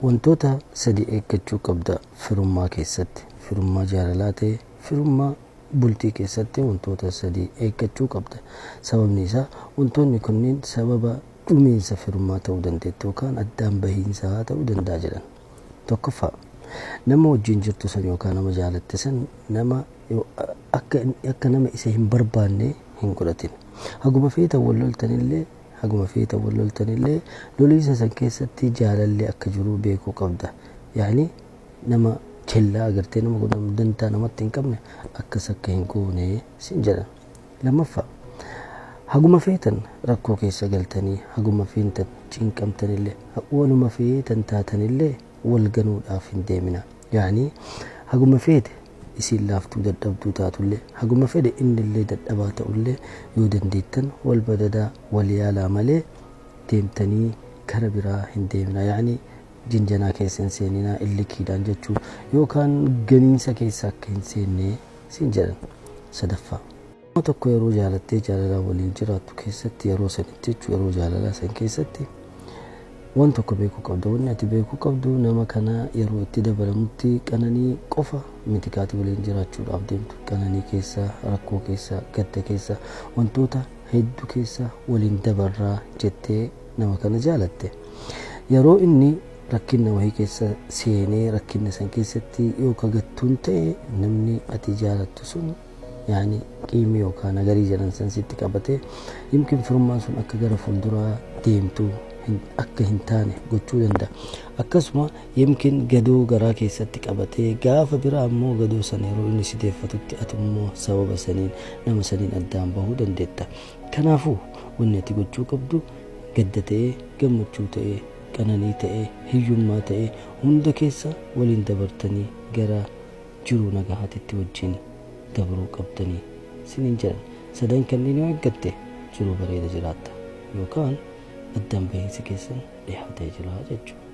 Wantoota sadii eeggachuu qabda firummaa keessatti. Firummaa jaalalaa ta'e, firummaa bultii keessatti wantoota sadii eeggachuu qabda. Sababni isaa wantoonni kunniin sababa dhumiinsa firummaa ta'uu dandeetti yookaan addaan bahiinsaa ta'uu danda'a jedhan. Tokkoffaa nama wajjin jirtu san yookaan nama jaalatte san nama akka nama isa hin barbaanne hin godhatin. Haguma feeta wal loltanillee loliisa san keessatti jaalallee akka jiru beekuu qabda. Yaani nama chellaa agartee nama dantaa namatti hin qabne akkas akka hin goone sin jedhan. Lammaffaa haguma feetan rakkoo keessa galtanii haguma feetan cinqamtanillee waluma feetan taatanillee wal ganuudhaaf hin deemina. Yaani haguma feete isin laaftuu dadhabduu taatullee haguma fedhe innillee dadhabaa ta'ullee yoo dandeettan wal badadaa wal yaalaa malee deemtanii kara biraa hin deemina. Yaani jinjanaa keessa hin seeninaa illikiidhaan jechuun yookaan ganiinsa keessa akka hin seenne sin jedhan. Sadaffaa nama tokko yeroo jaalattee jaalalaa waliin jiraattu keessatti yeroo sanitti jechuun yeroo jaalalaa san keessatti waan tokko beekuu qabda. Wanni ati beekuu qabdu nama kana yeroo itti dabalamutti qananii qofa miti kaati waliin jiraachuudhaaf deemtu. Qananii keessa, rakkoo keessa, gadda keessa, wantoota hedduu keessa waliin dabarraa jettee nama kana jaalatte. Yeroo inni rakkina wahii keessa seenee rakkina san keessatti yoo kagattuun ta'e namni ati jaalattu sun yaani qiimii yookaan nagarii jedhan san sitti qabatee yookiin firummaan sun akka gara fuulduraa deemtu akka hin taane gochuu danda'a. Akkasuma yookiin gadoo garaa keessatti qabatee gaafa biraa ammoo gadoo sana yeroo inni si deeffatutti ati immoo sababa saniin nama saniin addaan bahuu dandeetta. Kanaafuu wanni ati gochuu qabdu gadda ta'ee, gammachuu ta'ee, qananii ta'ee, hiyyummaa ta'ee hunda keessa waliin dabartanii gara jiruu nagahaatitti wajjin dabruu qabdanii sinin jedhan. Sadan kanneen yoo eeggatte jiruu bareeda jiraatta yookaan addaan bahiinsi keessan dhiyaatee jira jechuudha.